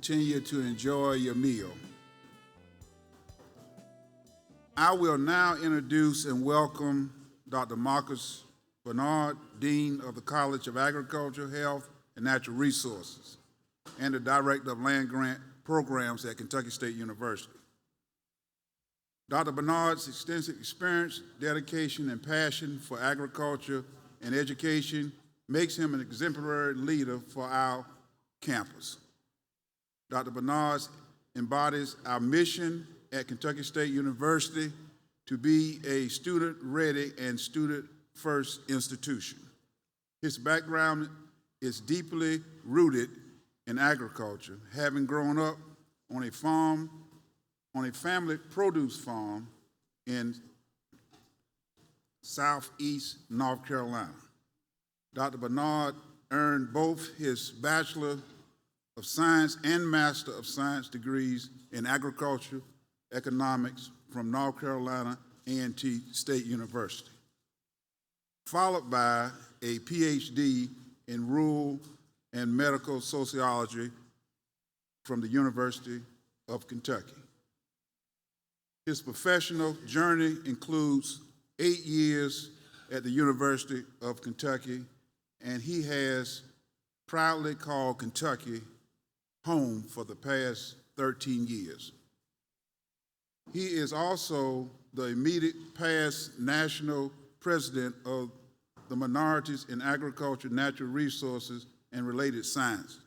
continue to enjoy your meal. I will now introduce and welcome Dr. Marcus Bernard, Dean of the College of Agriculture, Health, and Natural Resources, and the Director of Land Grant Programs at Kentucky State University. Dr. Bernard's extensive experience, dedication, and passion for agriculture and education makes him an exemplary leader for our campus. Dr. Bernard embodies our mission at Kentucky State University to be a student-ready and student-first institution. His background is deeply rooted in agriculture, having grown up on a family produce farm in southeast North Carolina. Dr. Bernard earned both his Bachelor of Science and Master of Science degrees in agriculture economics from North Carolina A&T State University, followed by a PhD in rural and medical sociology from the University of Kentucky. His professional journey includes 8 years at the University of Kentucky, and he has proudly called Kentucky home for the past 13 years. He is also the immediate past national president of the Minorities in Agriculture, Natural Resources, and Related Sciences.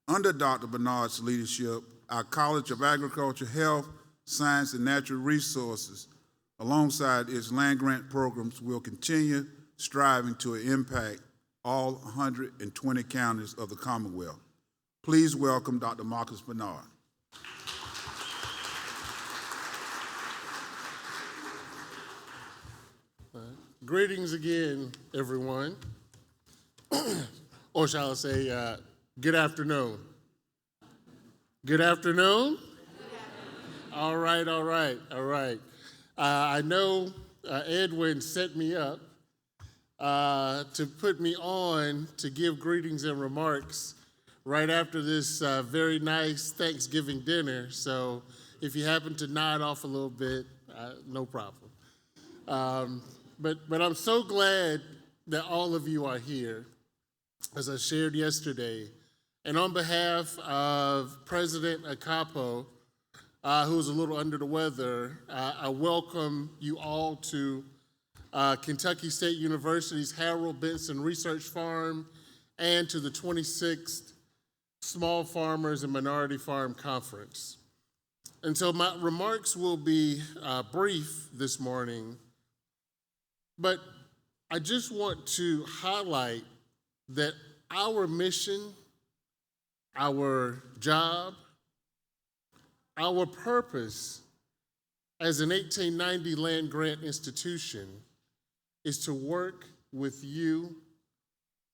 Under Dr. Bernard's leadership, our College of Agriculture, Health, Science, and Natural Resources, alongside its land grant programs, will continue striving to impact all 120 counties of the Commonwealth. Please welcome Dr. Marcus Bernard. Greetings again, everyone. Or shall I say, good afternoon. Good afternoon? All right. I know Edwin set me up to put me on to give greetings and remarks right after this very nice Thanksgiving dinner. So if you happen to nod off a little bit, no problem. But I'm so glad that all of you are here, as I shared yesterday. And on behalf of President Akapo, who's a little under the weather, I welcome you all to Kentucky State University's Harold Benson Research Farm and to the 26th Small Farmers and Minority Farm Conference. And so my remarks will be brief this morning, but I just want to highlight that our mission, our job, our purpose as an 1890 land grant institution is to work with you,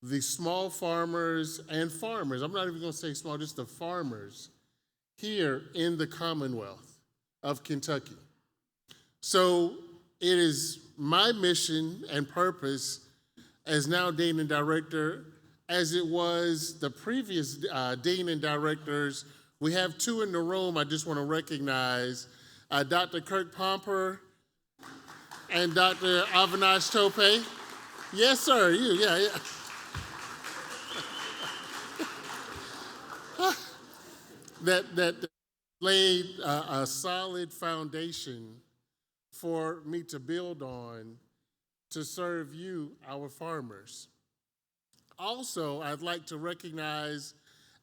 the small farmers and farmers. I'm not even going to say small, just the farmers here in the Commonwealth of Kentucky. So it is my mission and purpose as now Dean and Director, as it was the previous Dean and Directors. We have two in the room I just want to recognize, Dr. Kirk Pomper and Dr. Avinash Tope. Yes, sir, yeah. that laid a solid foundation for me to build on to serve you, our farmers. Also, I'd like to recognize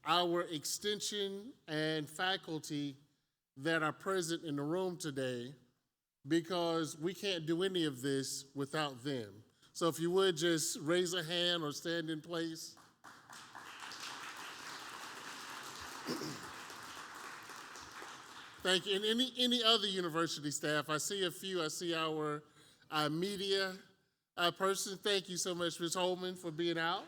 our extension and faculty that are present in the room today, because we can't do any of this without them. So if you would just raise a hand or stand in place. Thank you. And any other university staff, I see a few. I see our media person. Thank you so much, Ms. Holman, for being out.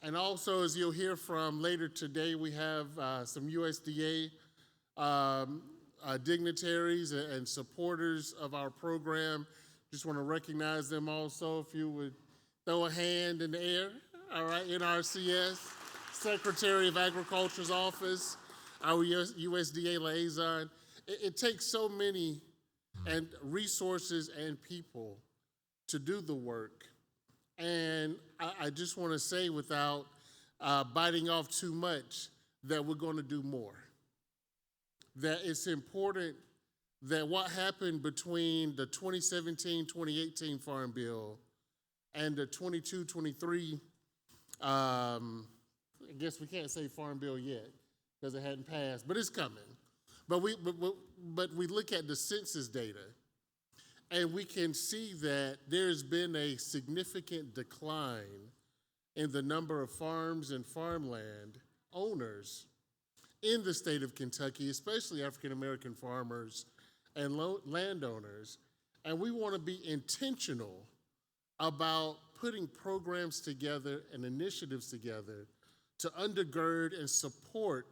And also, as you'll hear from later today, we have some USDA dignitaries and supporters of our program. Just want to recognize them also. If you would throw a hand in the air, all right, NRCS, Secretary of Agriculture's office, our USDA liaison. It takes so many and resources and people to do the work. And I just want to say, without biting off too much, that we're going to do more. That it's important that what happened between the 2017-2018 Farm Bill and the 22-23, I guess we can't say Farm Bill yet because it hadn't passed, but it's coming. But we look at the census data, and we can see that there's been a significant decline in the number of farms and farmland owners in the state of Kentucky, especially African American farmers and landowners. And we want to be intentional about putting programs together and initiatives together to undergird and support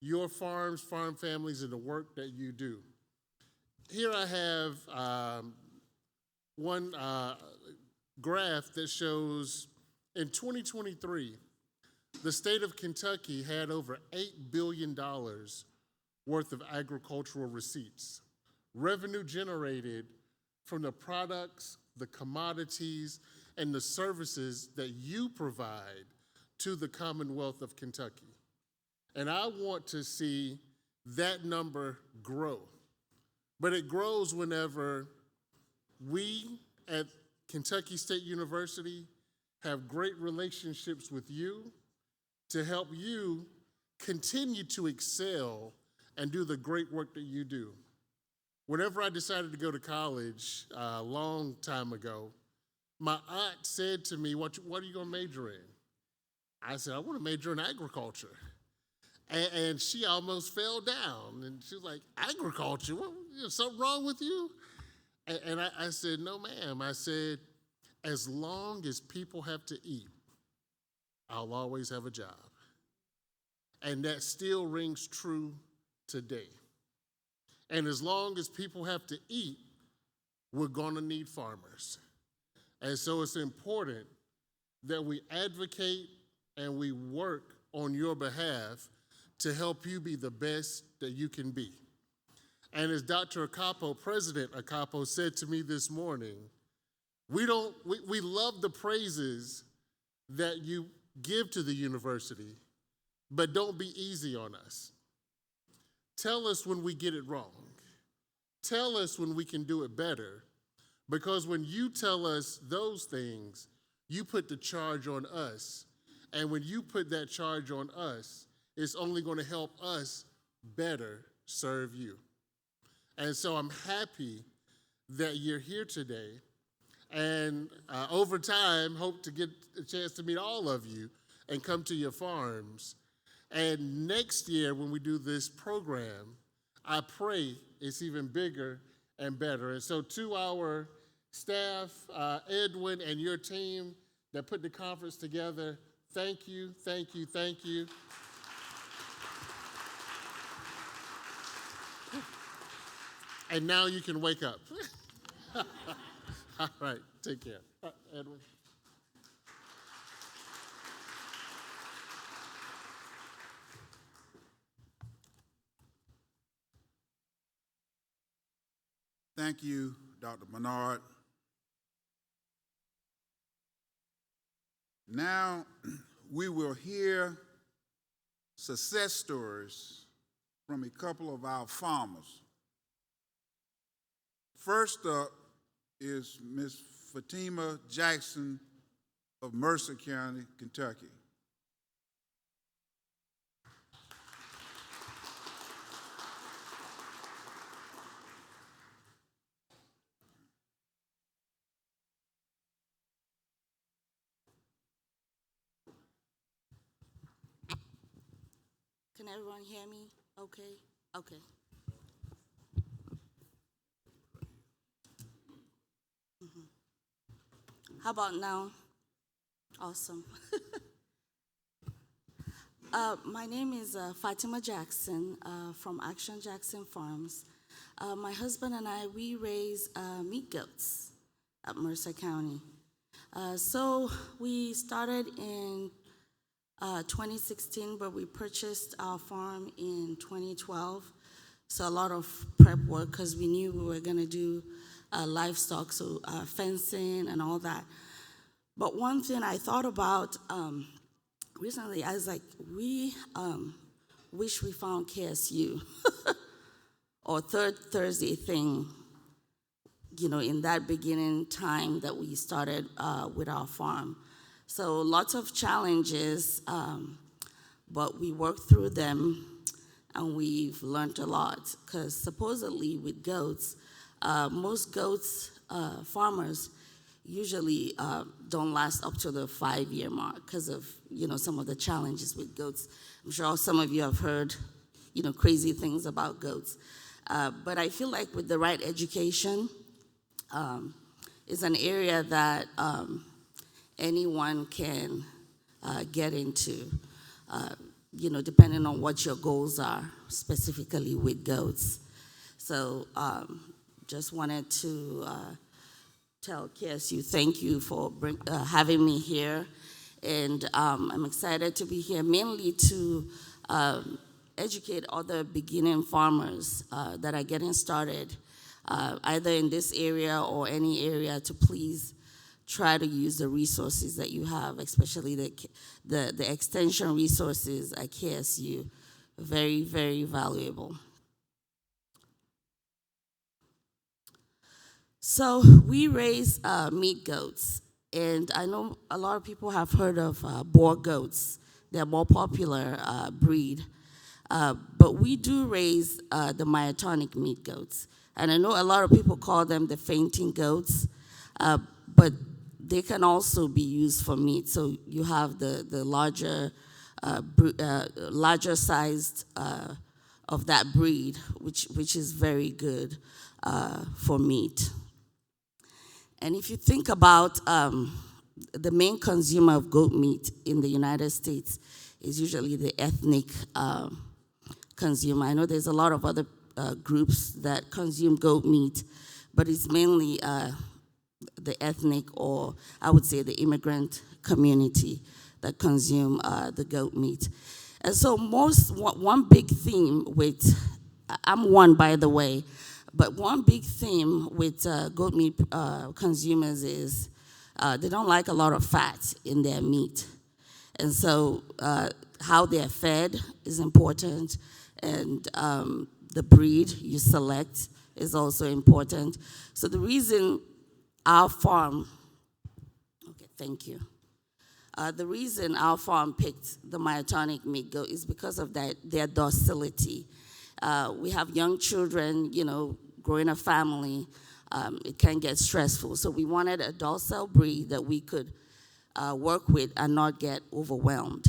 your farms, farm families, and the work that you do. Here I have one graph that shows in 2023, the state of Kentucky had over $8 billion worth of agricultural receipts, revenue generated from the products, the commodities, and the services that you provide to the Commonwealth of Kentucky. And I want to see that number grow. But it grows whenever we at Kentucky State University have great relationships with you to help you continue to excel and do the great work that you do. Whenever I decided to go to college a long time ago, my aunt said to me, what are you going to major in? I said, I want to major in agriculture. And she almost fell down. And she was like, agriculture? What, something wrong with you? And I said, no, ma'am. I said, as long as people have to eat, I'll always have a job. And that still rings true today. And as long as people have to eat, we're going to need farmers. And so it's important that we advocate and we work on your behalf to help you be the best that you can be. And as Dr. Akapo, President Akapo, said to me this morning, we love the praises that you give to the university, but don't be easy on us. Tell us when we get it wrong. Tell us when we can do it better, because when you tell us those things, you put the charge on us. And when you put that charge on us, it's only going to help us better serve you. And so I'm happy that you're here today. And over time, hope to get a chance to meet all of you and come to your farms. And next year, when we do this program, I pray it's even bigger and better. And so to our staff, Edwin and your team that put the conference together, thank you, thank you, thank you. And now you can wake up. All right, take care. Edwin. Thank you, Dr. Bernard. Now we will hear success stories from a couple of our farmers. First up is Ms. Fatima Jackson of Mercer County, Kentucky. Can everyone hear me? Okay? Okay. How about now? Awesome. My name is Fatima Jackson from Action Jackson Farms. My husband and I, we raise meat goats at Mercer County. So we started in 2016, but we purchased our farm in 2012. So a lot of prep work because we knew we were going to do livestock, so fencing and all that. But one thing I thought about recently, I was like, we wish we found KSU or Third Thursday thing, in that beginning time that we started with our farm. So lots of challenges, but we worked through them and we've learned a lot. Because supposedly with goats, most goats farmers usually don't last up to the 5-year mark because of some of the challenges with goats. I'm sure some of you have heard crazy things about goats, but I feel like with the right education, it's an area that anyone can get into, depending on what your goals are, specifically with goats. So just wanted to tell KSU thank you for having me here. And I'm excited to be here mainly to educate other beginning farmers that are getting started, either in this area or any area, to please try to use the resources that you have, especially the extension resources at KSU. Very, very valuable. So we raise meat goats, and I know a lot of people have heard of boar goats. They're a more popular breed, but we do raise the myotonic meat goats. And I know a lot of people call them the fainting goats, but they can also be used for meat. So you have the larger sized of that breed, which is very good for meat. And if you think about the main consumer of goat meat in the United States is usually the ethnic consumer. I know there's a lot of other groups that consume goat meat, but it's mainly the ethnic, or I would say the immigrant community that consume the goat meat. And so one big theme with, I'm one by the way, but one big theme with goat meat consumers is they don't like a lot of fat in their meat. And so how they're fed is important, and the breed you select is also important. So the reason our farm, okay, thank you. The reason our farm picked the myotonic meat goat is because of their docility. We have young children, growing a family, it can get stressful. So we wanted a docile breed that we could work with and not get overwhelmed.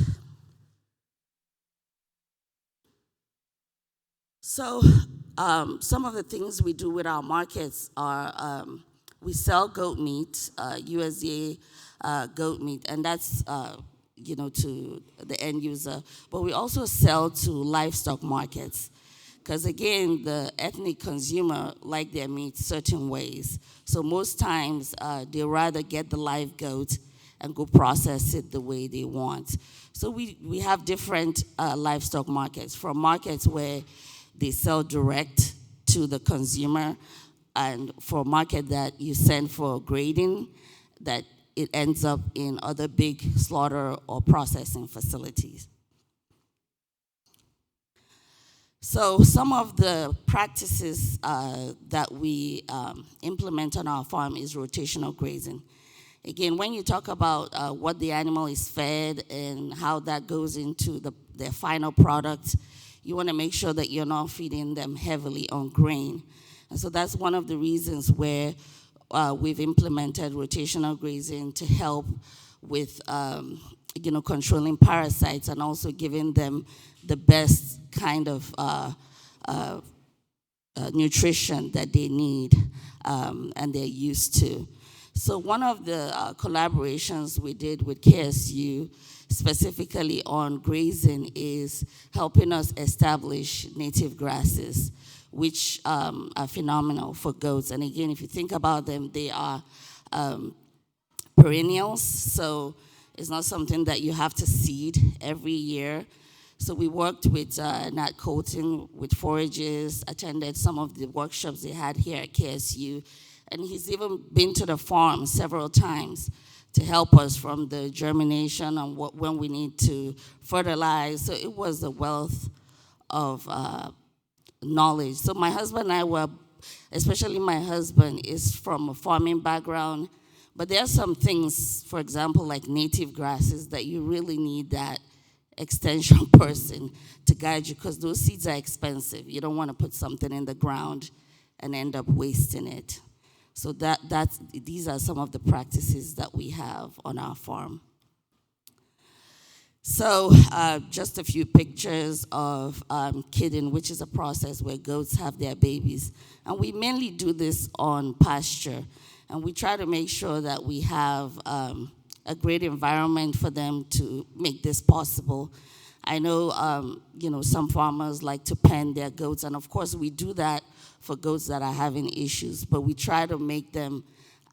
So some of the things we do with our markets are we sell goat meat, USDA goat meat, and that's to the end user. But we also sell to livestock markets, because again, the ethnic consumer like their meat certain ways. So most times they rather get the live goat and go process it the way they want. So we have different livestock markets, from markets where they sell direct to the consumer, and for a market that you send for grading, that it ends up in other big slaughter or processing facilities. So some of the practices that we implement on our farm is rotational grazing. Again, when you talk about what the animal is fed and how that goes into their final product, you want to make sure that you're not feeding them heavily on grain. And so that's one of the reasons where we've implemented rotational grazing to help with controlling parasites and also giving them the best kind of nutrition that they need and they're used to. So one of the collaborations we did with KSU, specifically on grazing, is helping us establish native grasses, which are phenomenal for goats. And again, if you think about them, they are perennials, so it's not something that you have to seed every year. So we worked with Nat Colton with forages, attended some of the workshops they had here at KSU, and he's even been to the farm several times to help us from the germination and when we need to fertilize. So it was a wealth of knowledge. So my husband and I were, especially my husband, is from a farming background, but there are some things, for example, like native grasses, that you really need that extension person to guide you, because those seeds are expensive. You don't want to put something in the ground and end up wasting it. So these are some of the practices that we have on our farm. So just a few pictures of kidding, which is a process where goats have their babies. And we mainly do this on pasture. And we try to make sure that we have a great environment for them to make this possible. I know, some farmers like to pen their goats, and of course we do that for goats that are having issues, but we try to make them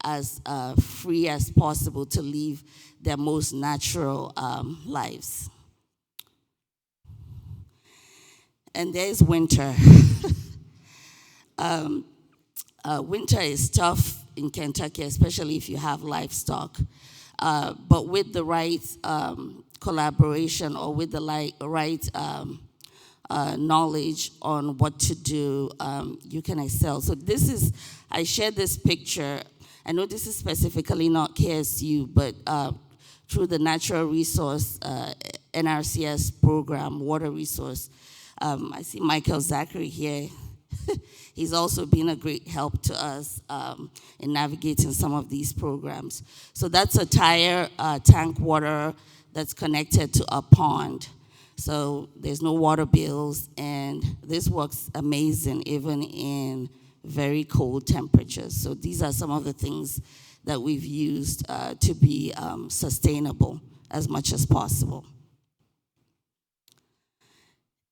as free as possible to live their most natural lives. And there's winter. Winter is tough in Kentucky, especially if you have livestock. But with the right collaboration, or with the right knowledge on what to do, you can excel. So I shared this picture. I know this is specifically not KSU, but through the Natural Resource NRCS program, Water Resource. I see Michael Zachary here. He's also been a great help to us in navigating some of these programs. So that's a tire tank water that's connected to a pond. So there's no water bills, and this works amazing even in very cold temperatures. So these are some of the things that we've used to be sustainable as much as possible.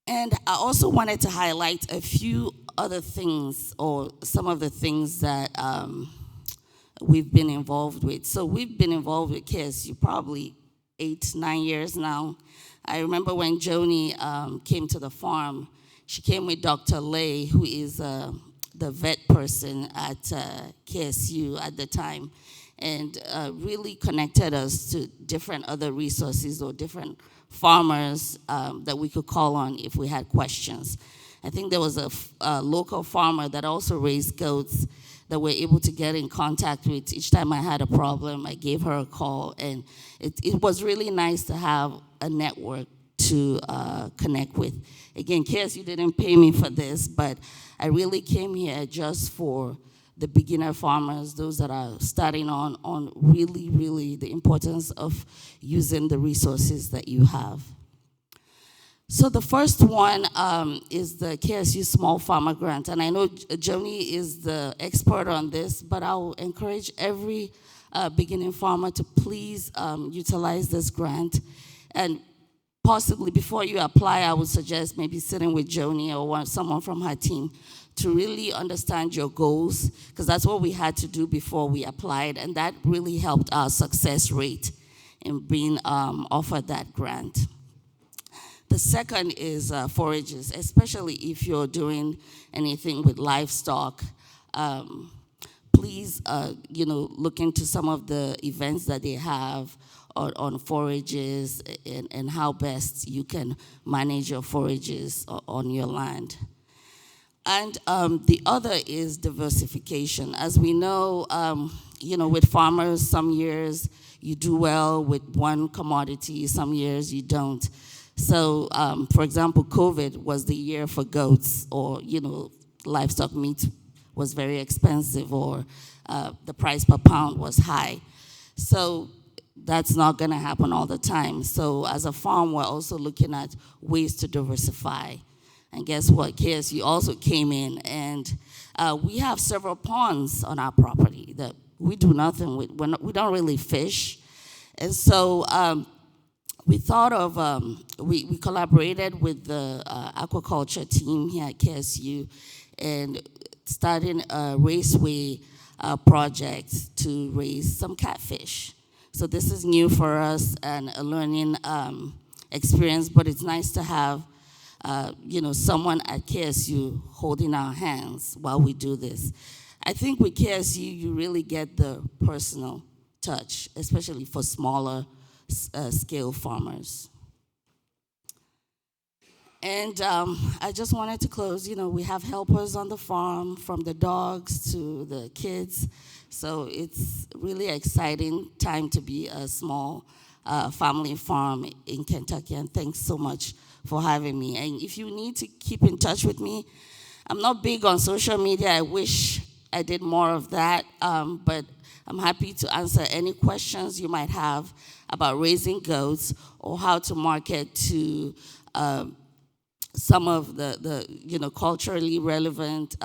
And I also wanted to highlight a few other things, or some of the things that we've been involved with. So we've been involved with KSU probably 8-9 years now. I remember when Joni came to the farm, she came with Dr. Lay, who is the vet person at KSU at the time, and really connected us to different other resources or different farmers that we could call on if we had questions. I think there was a local farmer that also raised goats that we're able to get in contact with. Each time I had a problem, I gave her a call, and it was really nice to have a network to connect with. Again, KSU didn't pay me for this, but I really came here just for the beginner farmers, those that are starting on really, really the importance of using the resources that you have. So the first one is the KSU Small Farmer Grant. And I know Joni is the expert on this, but I'll encourage every beginning farmer to please utilize this grant. And possibly before you apply, I would suggest maybe sitting with Joni or someone from her team to really understand your goals, because that's what we had to do before we applied, and that really helped our success rate in being offered that grant. The second is forages, especially if you're doing anything with livestock. Please, look into some of the events that they have on forages and how best you can manage your forages on your land. And the other is diversification. As we know, with farmers, some years you do well with one commodity, some years you don't. So, for example, COVID was the year for goats, or, livestock meat was very expensive, or the price per pound was high. So that's not going to happen all the time. So as a farm, we're also looking at ways to diversify. And guess what? KSU also came in, and we have several ponds on our property that we do nothing with. We don't really fish. And so we thought of, we collaborated with the aquaculture team here at KSU and started a raceway project to raise some catfish. So this is new for us and a learning experience, but it's nice to have someone at KSU holding our hands while we do this. I think with KSU, you really get the personal touch, especially for smaller scale farmers. And I just wanted to close, we have helpers on the farm, from the dogs to the kids. So it's really exciting time to be a small family farm in Kentucky. And thanks so much for having me. And if you need to keep in touch with me, I'm not big on social media. I wish I did more of that, but I'm happy to answer any questions you might have about raising goats or how to market to some of the culturally relevant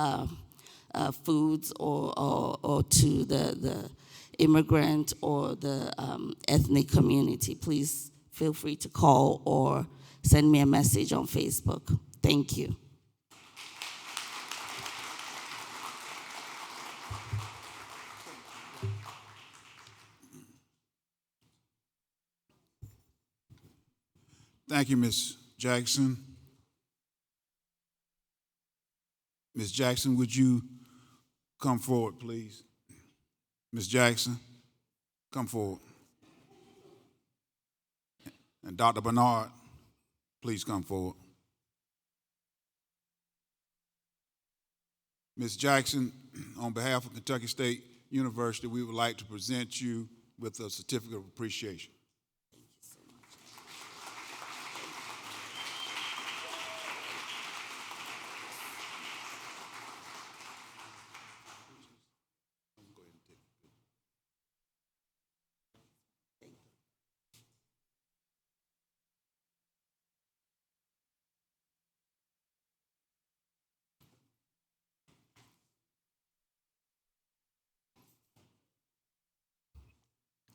foods or to the immigrant or the ethnic community. Please feel free to call or send me a message on Facebook. Thank you. Thank you, Ms. Jackson. Ms. Jackson, would you come forward, please? Ms. Jackson, come forward. And Dr. Bernard, please come forward. Ms. Jackson, on behalf of Kentucky State University, we would like to present you with a certificate of appreciation.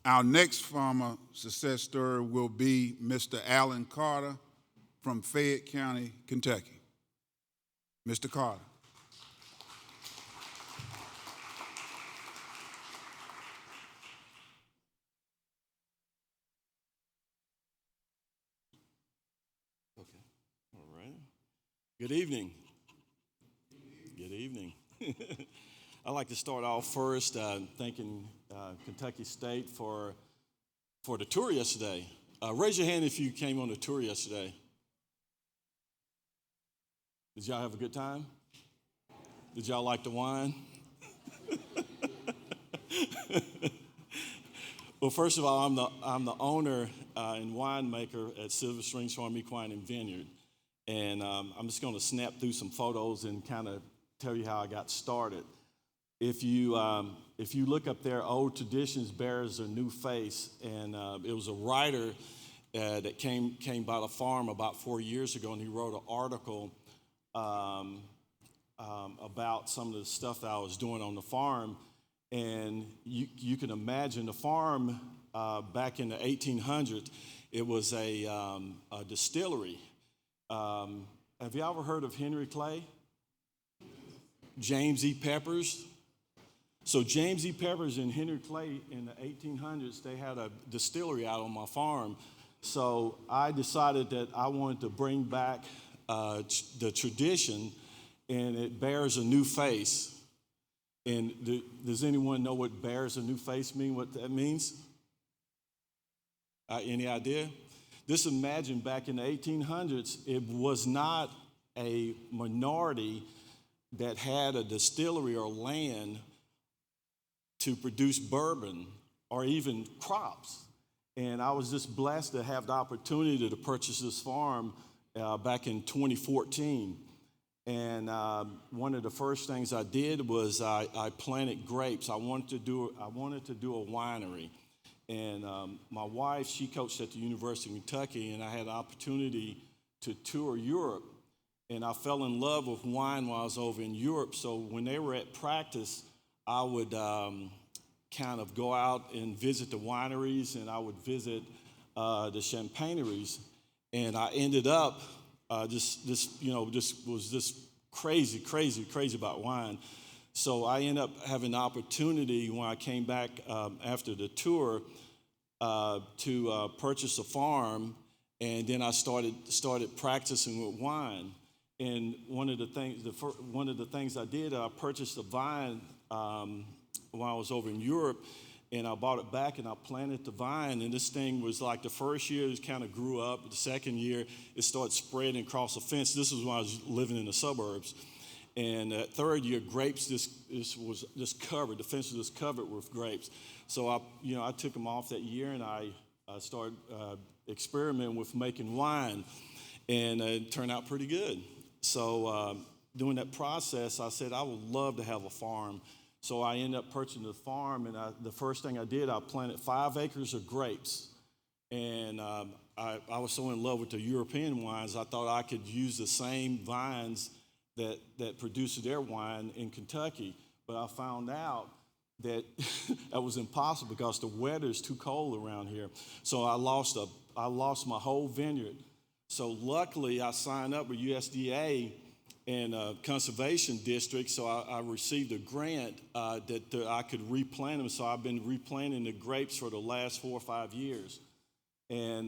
Our next farmer success story will be Mr. Alan Carter from Fayette County, Kentucky. Mr. Carter. Okay, all right. Good evening. Good evening. I'd like to start off first thanking Kentucky State for the tour yesterday. Raise your hand if you came on the tour yesterday. Did y'all have a good time? Did y'all like the wine? Well, first of all, I'm the owner and winemaker at Silver Springs Farm Equine and Vineyard, and I'm just going to snap through some photos and kind of tell you how I got started. If you look up there, Old Traditions Bears a New Face, and it was a writer that came by the farm about 4 years ago, and he wrote an article about some of the stuff that I was doing on the farm. And you can imagine the farm back in the 1800s, it was a distillery. Have you ever heard of Henry Clay? James E. Peppers? So James E. Peppers and Henry Clay in the 1800s, they had a distillery out on my farm. So I decided that I wanted to bring back the tradition, and it bears a new face. And does anyone know what bears a new face mean, what that means? Any idea? Just imagine back in the 1800s, it was not a minority that had a distillery or land to produce bourbon or even crops. And I was just blessed to have the opportunity to purchase this farm back in 2014. And one of the first things I did was I planted grapes. I wanted to do a winery. And my wife, she coached at the University of Kentucky, and I had the opportunity to tour Europe. And I fell in love with wine while I was over in Europe. So when they were at practice, I would kind of go out and visit the wineries, and I would visit the champagneries. And I ended up just was just crazy about wine. So I ended up having the opportunity when I came back after the tour to purchase a farm, and then I started practicing with wine. And one of the things I did, I purchased a vine when I was over in Europe, and I bought it back and I planted the vine. And this thing was like the first year it kind of grew up. The second year it started spreading across the fence. This was when I was living in the suburbs. And third year, grapes was just covered. The fence was just covered with grapes. So I took them off that year, and I started experimenting with making wine, and it turned out pretty good. So during that process, I said I would love to have a farm. So I ended up purchasing the farm, and the first thing I did, I planted 5 acres of grapes. And I was so in love with the European wines, I thought I could use the same vines that produce their wine in Kentucky. But I found out that that was impossible because the weather is too cold around here. So I lost my whole vineyard. So luckily, I signed up with USDA and Conservation District, so I received a grant that I could replant them. So I've been replanting the grapes for the last 4 or 5 years. And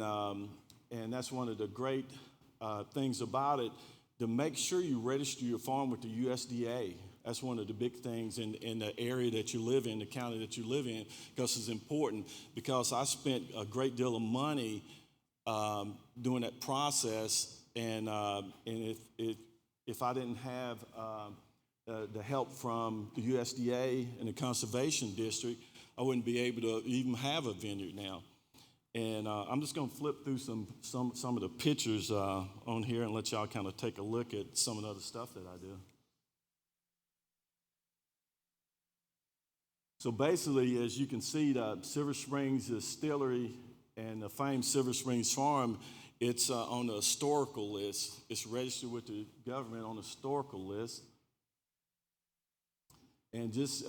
that's one of the great things about it, to make sure you register your farm with the USDA. That's one of the big things in the area that you live in, the county that you live in, because it's important. Because I spent a great deal of money doing that process, and if I didn't have the help from the USDA and the Conservation District, I wouldn't be able to even have a vineyard now. And I'm just going to flip through some of the pictures on here and let y'all kind of take a look at some of the other stuff that I do. So basically, as you can see, the Silver Springs Distillery and the famed Silver Springs Farm, it's on the historical list. It's registered with the government on the historical list. And just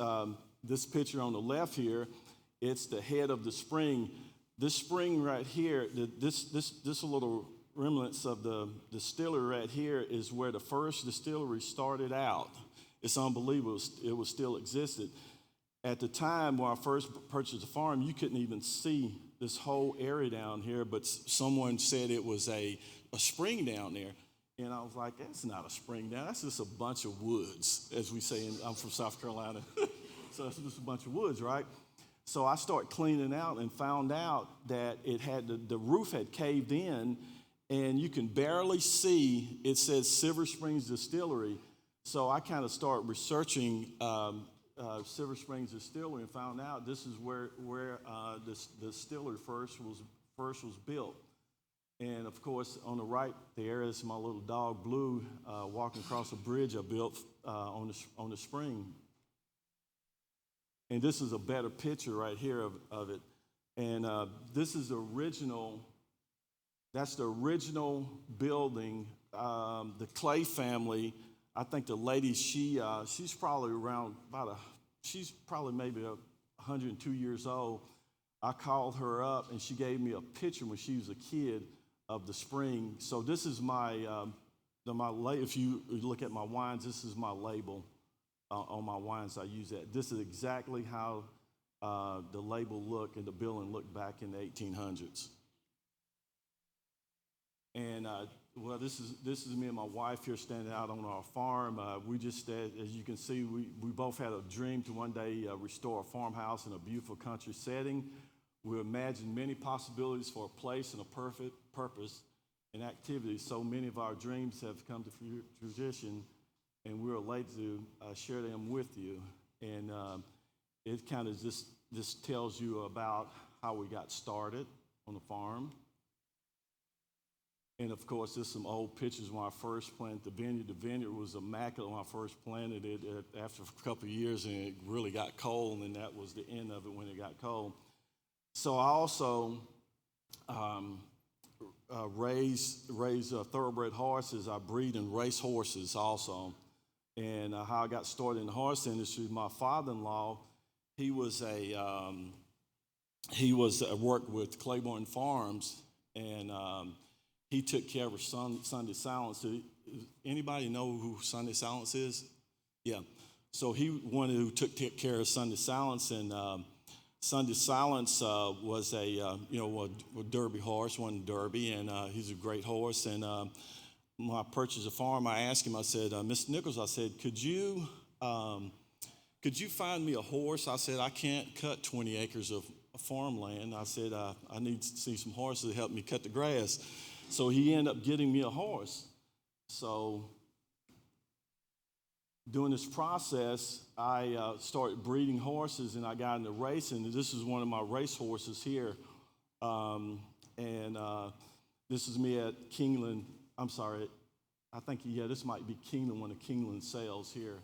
this picture on the left here, it's the head of the spring. This spring right here, this little remnants of the distillery right here is where the first distillery started out. It's unbelievable. It was still existed. At the time when I first purchased the farm, you couldn't even see this whole area down here, but someone said it was a spring down there. And I was like, that's not a spring down. That's just a bunch of woods, as we say. I'm from South Carolina. So it's just a bunch of woods, right? So I started cleaning out and found out that it had the roof had caved in, and you can barely see. It says Silver Springs Distillery. So I kind of started researching Silver Springs Distillery and found out this is where the distillery first was built. And of course, on the right there is my little dog Blue walking across a bridge I built on the spring. And this is a better picture right here of it. And this is the original. That's the original building. The Clay family. I think the lady, she's probably around she's probably maybe 102 years old. I called her up and she gave me a picture when she was a kid of the spring. So this is my if you look at my wines, this is my label on my wines. I use that. This is exactly how the label looked and the building looked back in the 1800s. And well, this is me and my wife here standing out on our farm. We just, as you can see, we both had a dream to one day restore a farmhouse in a beautiful country setting. We imagined many possibilities for a place and a perfect purpose and activity. So many of our dreams have come to fruition, and we're elated to share them with you. And it kind of just tells you about how we got started on the farm. And of course, there's some old pictures when I first planted the vineyard. The vineyard was immaculate when I first planted it. After a couple of years, and it really got cold, and that was the end of it when it got cold. So I also raise thoroughbred horses. I breed and race horses also. And how I got started in the horse industry, my father-in-law, he worked with Claiborne Farms, and he took care of Sunday Silence. Anybody know who Sunday Silence is? Yeah. So he one who took care of Sunday Silence, and Sunday Silence was a Derby horse, won Derby, and he's a great horse. And when I purchased a farm, I asked him, I said, Mr. Nichols, I said, could you find me a horse? I said, I can't cut 20 acres of farmland. I said, I need to see some horses to help me cut the grass. So he ended up getting me a horse. So during this process, I started breeding horses, and I got into racing. This is one of my race horses here. This is me at Keeneland. I'm sorry. I think, this might be Keeneland, one of Keeneland sales here.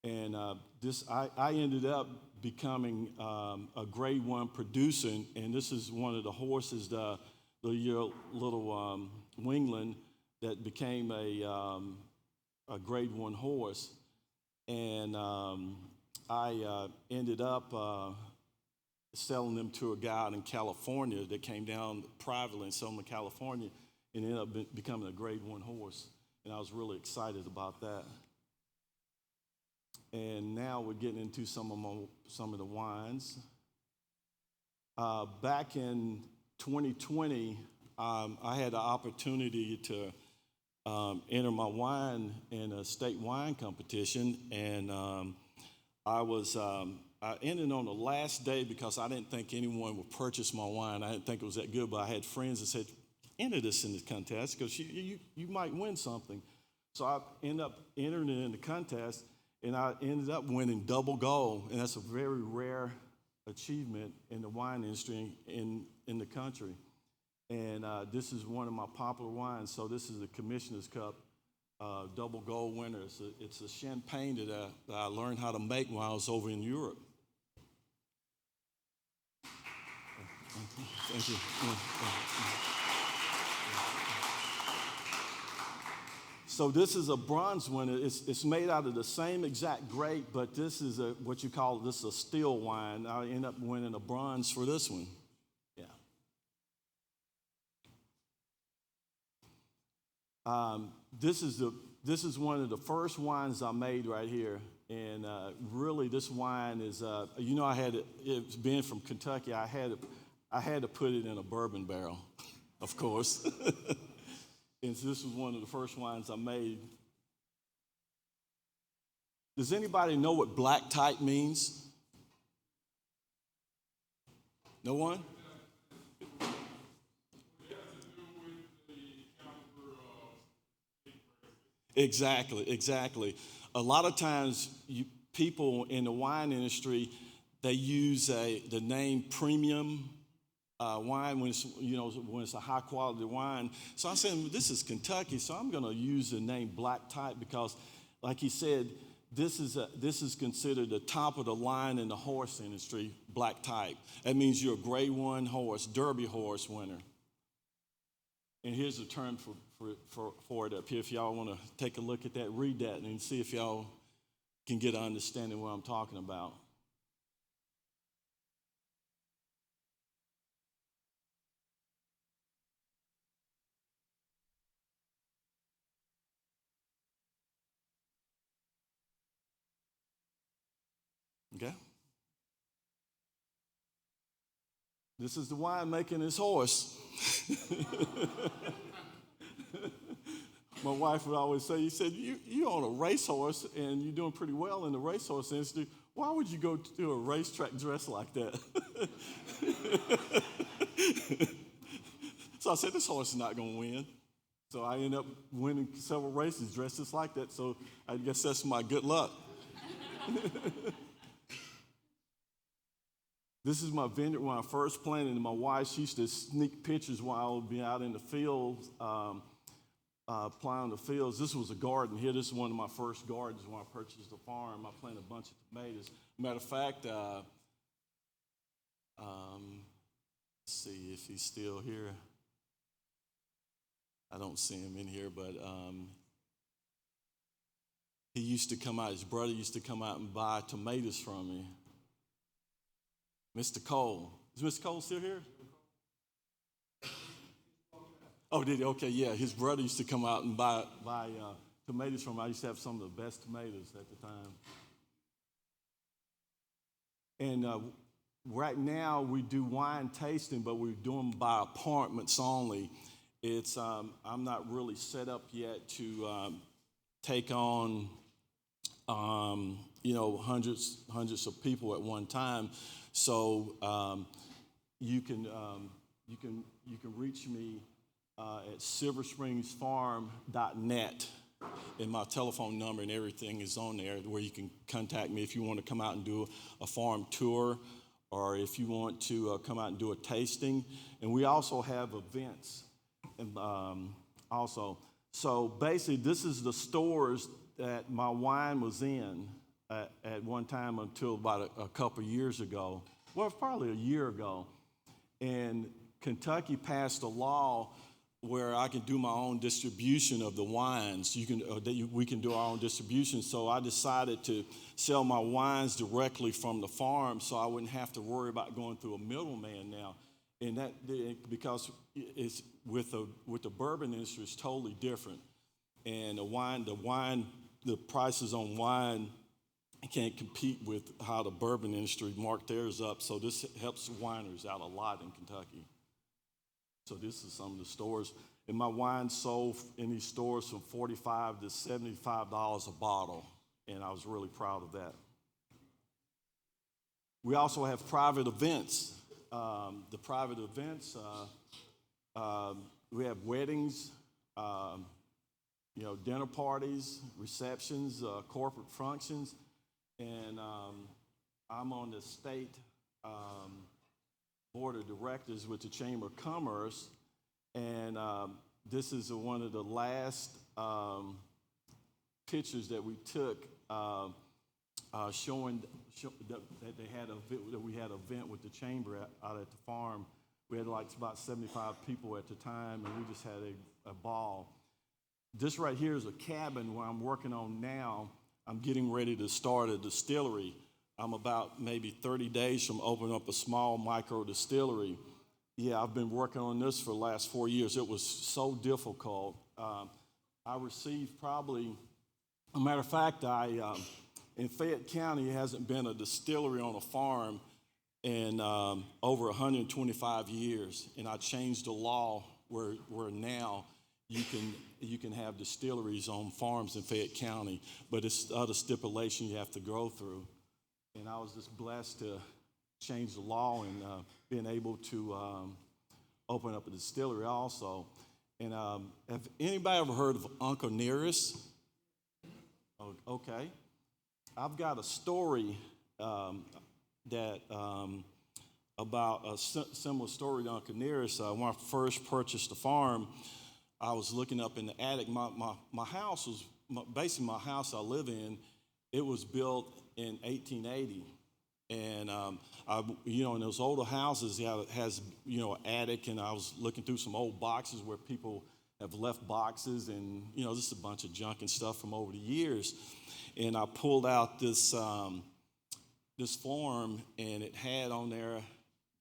And I ended up becoming a grade 1 producer, and this is one of the horses, the little Wingland, that became a grade 1 horse. And I ended up selling them to a guy out in California that came down privately and sold them in California, and ended up becoming a grade 1 horse. And I was really excited about that. And now we're getting into some of the wines. Back in 2020, I had the opportunity to enter my wine in a state wine competition, and I ended on the last day because I didn't think anyone would purchase my wine. I didn't think it was that good, but I had friends that said, enter this in the contest because you might win something. So I ended up entering it in the contest, and I ended up winning double gold, and that's a very rare achievement in the wine industry in the country. And this is one of my popular wines. So this is the Commissioner's Cup double gold winner. It's a champagne that I learned how to make while I was over in Europe. Thank you. So this is a bronze winner. It's made out of the same exact grape, but this is what you call a still wine. I end up winning a bronze for this one. Yeah. This is one of the first wines I made right here, and really this wine is it's being from Kentucky. I had to put it in a bourbon barrel, of course. And so this was one of the first wines I made. Does anybody know what black type means? No one? Exactly. A lot of times, people in the wine industry, they use the name premium wine when it's a high quality wine. So I said, this is Kentucky, so I'm going to use the name black type because, like he said, this is considered the top of the line in the horse industry, black type. That means you're a grade 1 horse, Derby horse winner. And here's the term for it up here. If y'all want to take a look at that, read that, and see if y'all can get an understanding of what I'm talking about. Okay? This is the wine making his horse. My wife would always say, you said, you own a racehorse and you're doing pretty well in the racehorse industry. Why would you go to a racetrack dressed like that? So I said, this horse is not going to win. So I ended up winning several races dressed just like that. So I guess that's my good luck. This is my vineyard when I first planted, and my wife, she used to sneak pictures while I would be out in the fields, plowing the fields. This was a garden here. This is one of my first gardens when I purchased the farm. I planted a bunch of tomatoes. Matter of fact, let's see if he's still here. I don't see him in here, but he used to come out, his brother used to come out and buy tomatoes from me. Mr. Cole. Is Mr. Cole still here? Oh, did he? Okay, yeah. His brother used to come out and buy tomatoes from him. I used to have some of the best tomatoes at the time. And right now we do wine tasting, but we're doing by appointments only. It's I'm not really set up yet to take on hundreds of people at one time. So you can reach me at silverspringsfarm.net, and my telephone number and everything is on there where you can contact me if you want to come out and do a farm tour, or if you want to come out and do a tasting. And we also have events, and also. So basically, this is the stores that my wine was in at one time until about a couple years ago. Well, probably a year ago. And Kentucky passed a law where I can do my own distribution of the wines. We can do our own distribution. So I decided to sell my wines directly from the farm, so I wouldn't have to worry about going through a middleman now. And that because it's with the bourbon industry, it's totally different. And the prices on wine can't compete with how the bourbon industry marked theirs up. So this helps wineries out a lot in Kentucky. So this is some of the stores. And my wine sold in these stores from $45 to $75 a bottle. And I was really proud of that. We also have private events. The private events, we have weddings, dinner parties, receptions, corporate functions. And I'm on the state board of directors with the Chamber of Commerce, and this is one of the last pictures that we took showing that we had an event with the chamber out at the farm. We had like about 75 people at the time, and we just had a ball. This right here is a cabin where I'm working on now. I'm getting ready to start a distillery. I'm about maybe 30 days from opening up a small micro distillery. Yeah, I've been working on this for the last 4 years. It was so difficult. I received probably, a matter of fact, in Fayette County, hasn't been a distillery on a farm in over 125 years. And I changed the law where now you can have distilleries on farms in Fayette County, but it's other stipulations you have to go through. And I was just blessed to change the law and being able to open up a distillery also. And have anybody ever heard of Uncle Nearest? Oh, okay. I've got a story that about a similar story to Uncle Nearest. When I first purchased the farm, I was looking up in the attic. My house was basically my house I live in. It was built in 1880, and in those older houses, it has an attic. And I was looking through some old boxes where people have left boxes, and just a bunch of junk and stuff from over the years. And I pulled out this form, and it had on there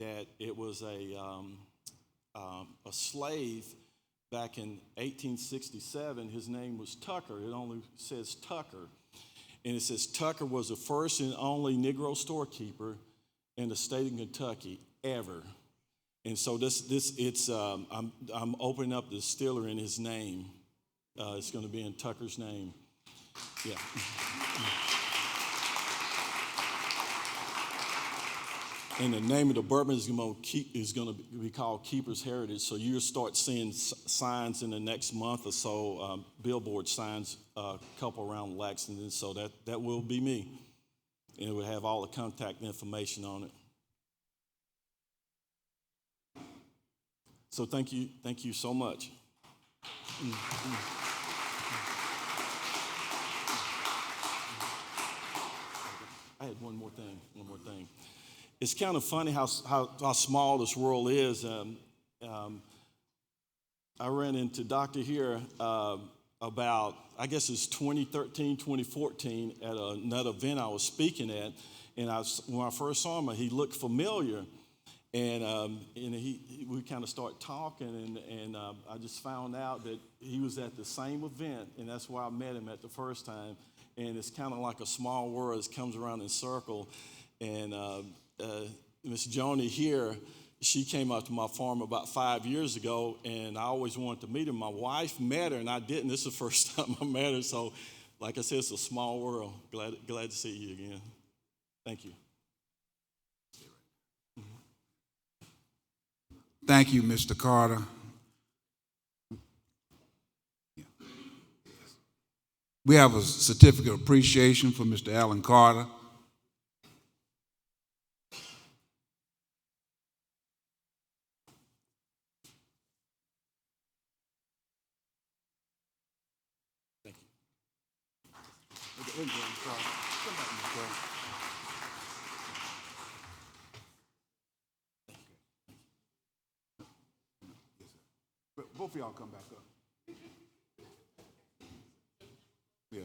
that it was a slave. Back in 1867, his name was Tucker. It only says Tucker. And it says Tucker was the first and only Negro storekeeper in the state of Kentucky ever. And so I'm opening up the distillery in his name. It's going to be in Tucker's name. Yeah. And the name of the bourbon is going to be called Keeper's Heritage. So you'll start seeing signs in the next month or so, billboard signs, a couple around Lexington. So that will be me. And it will have all the contact information on it. So thank you so much. I had one more thing. It's kind of funny how small this world is. I ran into Dr. here about, I guess it's 2013, 2014 at another event I was speaking at. And when I first saw him, he looked familiar. And we kind of started talking, and I just found out that he was at the same event, and that's where I met him at the first time. And it's kind of like a small world that comes around in a circle. And Miss Joni here, she came out to my farm about 5 years ago, and I always wanted to meet her. My wife met her, and I didn't. This is the first time I met her. So, like I said, it's a small world. Glad to see you again. Thank you. Thank you, Mr. Carter. We have a certificate of appreciation for Mr. Alan Carter. Both of y'all come back up. Yeah.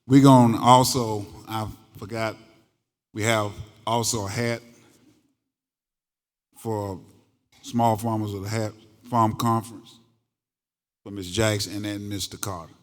We're going to also, I forgot, we have also a hat for Small Farmers of the Hat Farm Conference for Ms. Jackson and Mr. Carter.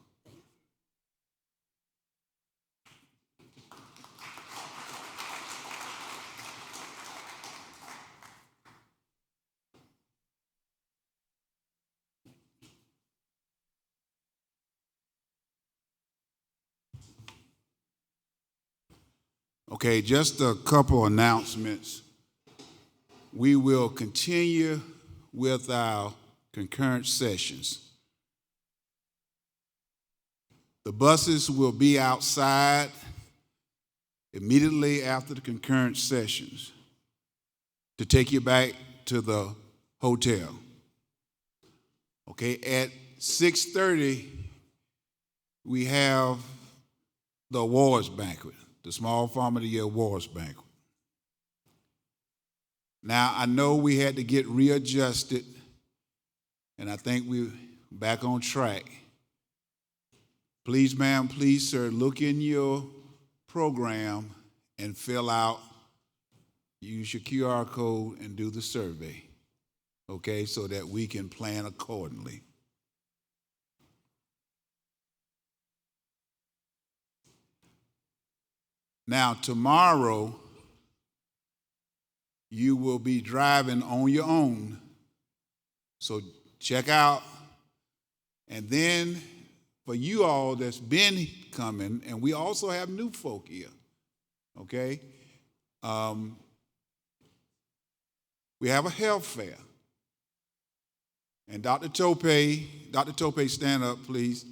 Okay, just a couple announcements. We will continue with our concurrent sessions. The buses will be outside immediately after the concurrent sessions to take you back to the hotel. Okay, at 6:30, we have the awards banquet, the Small Farm of the Year Awards banquet. Now, I know we had to get readjusted, and I think we're back on track. Please, ma'am, please, sir, look in your program and fill out, use your QR code and do the survey, okay, so that we can plan accordingly. Now, tomorrow, you will be driving on your own, so check out. And then for you all that's been coming, and we also have new folk here, okay? We have a health fair. And Dr. Tope, stand up, please.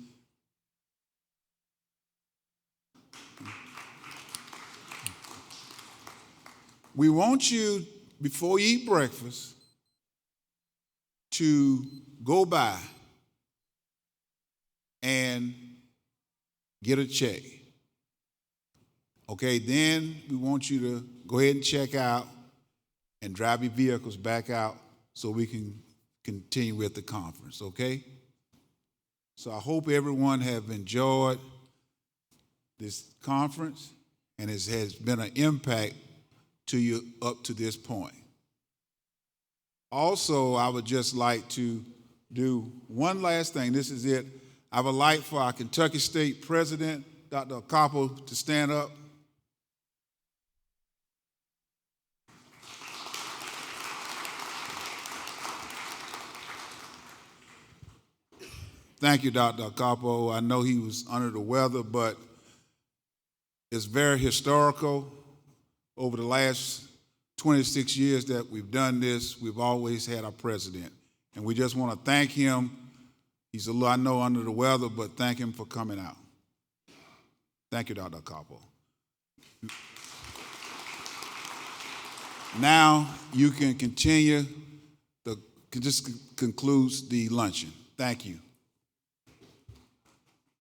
We want you, before you eat breakfast, to go by and get a check. Okay, then we want you to go ahead and check out and drive your vehicles back out so we can continue with the conference, okay? So I hope everyone have enjoyed this conference and it has been an impact to you up to this point. Also, I would just like to do one last thing. This is it. I would like for our Kentucky State President, Dr. Capo, to stand up. Thank you, Dr. Capo. I know he was under the weather, but it's very historical. Over the last 26 years that we've done this, we've always had our president. And we just want to thank him. He's a little, I know, under the weather, but thank him for coming out. Thank you, Dr. Capo. Now you can continue. This concludes the luncheon. Thank you.